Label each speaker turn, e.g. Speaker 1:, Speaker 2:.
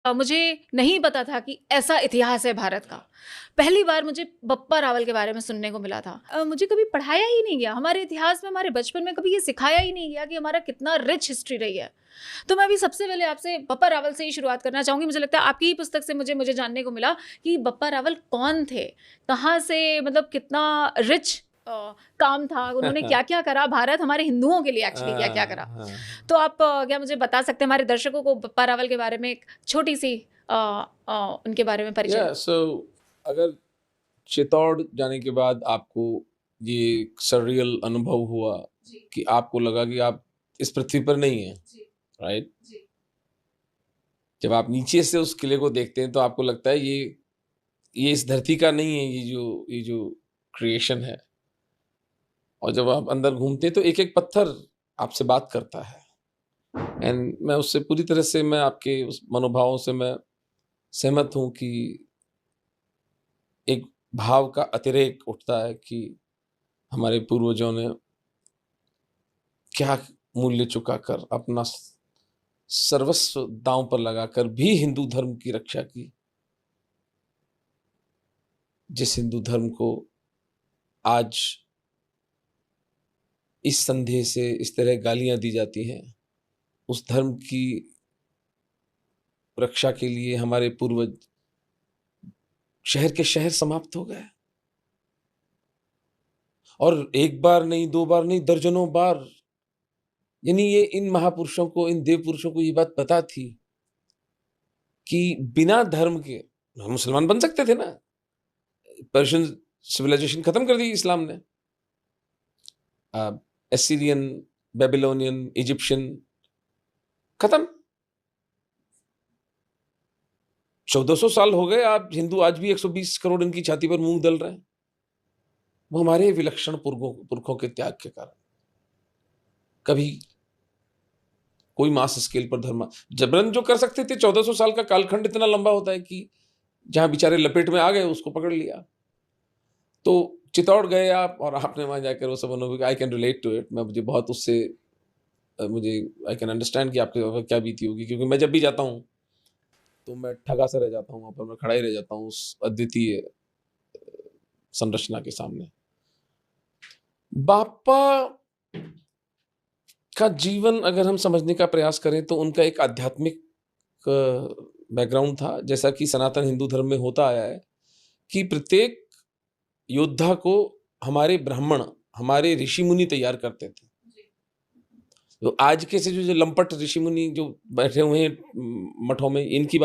Speaker 1: मुझे नहीं पता था कि ऐसा इतिहास है भारत का। पहली बार मुझे बप्पा रावल के बारे में सुनने को मिला था। मुझे कभी पढ़ाया ही नहीं गया, हमारे इतिहास में, हमारे बचपन में कभी ये सिखाया ही नहीं गया कि हमारा कितना रिच हिस्ट्री रही है। तो मैं अभी सबसे पहले आपसे बप्पा रावल से ही शुरुआत करना चाहूँगी। मुझे लगता है आपकी ही पुस्तक से मुझे जानने को मिला कि बप्पा रावल कौन थे? कहाँ से, मतलब कितना रिच काम था, उन्होंने क्या-क्या करा, भारत हमारे हिंदुओं के लिए एक्चुअली क्या-क्या करा?
Speaker 2: हाँ।
Speaker 1: तो आप क्या मुझे बता सकते हैं हमारे दर्शकों को बप्पा रावल के बारे में एक छोटी-सी उनके बारे में परिचय?
Speaker 2: सो अगर चित्तौड़ जाने के बाद आपको ये सररियल अनुभव हुआ
Speaker 1: जी,
Speaker 2: कि आपको लगा कि आप इस पृथ्वी पर नहीं हैं,
Speaker 1: जी,
Speaker 2: राइट?
Speaker 1: जी,
Speaker 2: जब आप नीचे से उस किले को देखते हैं तो आपको लगता है ये इस धरती का नहीं है, ये जो क्रिएशन है। और जब आप अंदर घूमते हैं तो एक-एक पत्थर आपसे बात करता है। एंड मैं उससे पूरी तरह से मैं आपके उस मनोभावों से मैं सहमत हूँ कि एक भाव का अतिरेक उठता है कि हमारे पूर्वजों ने क्या मूल्य चुकाकर अपना सर्वस्व दांव पर लगाकर भी हिंदू धर्म की रक्षा की। जिस हिंदू धर्म को आज इस संदेह से इस तरह गालियां दी जाती हैं, उस धर्म की रक्षा के लिए हमारे पूर्वज शहर के शहर समाप्त हो गए। और एक बार नहीं, दो बार नहीं, दर्जनों बार। यानी ये इन महापुरुषों को, इन देव पुरुषों को ये बात पता थी कि बिना धर्म के हम मुसलमान बन सकते थे ना। पर्शियन सिविलाइजेशन खत्म कर दी इस्लाम ने। एसीरियन, बेबीलोनियन, इजिप्शियन खत्म। 1400 साल हो गए, आप हिंदू आज भी 120 करोड़ इनकी छाती पर मूंग दल रहे हैं। वो हमारे विलक्षण पुरखों के त्याग के कारण। कभी कोई मास स्केल पर धर्म जबरन जो कर सकते थे, 1400 साल का कालखंड इतना लंबा होता है कि जहां बेचारे लपेट में आ गए उसको पकड़ लिया। तो चित्तौड़ गए आप और आपने वहां जाकर वो सब अनुभव, I can relate to it. मैं मुझे बहुत उससे मुझे आई कैन अंडरस्टैंड कि आपके वहाँ क्या बीती होगी, क्योंकि मैं जब भी जाता हूँ तो मैं ठगा सा रह जाता हूँ, वहाँ पर मैं खड़ा ही रह जाता हूँ उस अद्वितीय संरचना के सामने। बापा का जीवन अगर हम समझने का प्रयास करें तो उनका एक आध्यात्मिक बैकग्राउंड था, जैसा कि सनातन हिंदू धर्म में होता आया है कि प्रत्येक योद्धा को हमारे ब्राह्मण, हमारे ऋषि मुनि तैयार करते थे। तो आज के से जो लंपट ऋषि मुनि जो बैठे हुए हैं मठों में, इनकी बात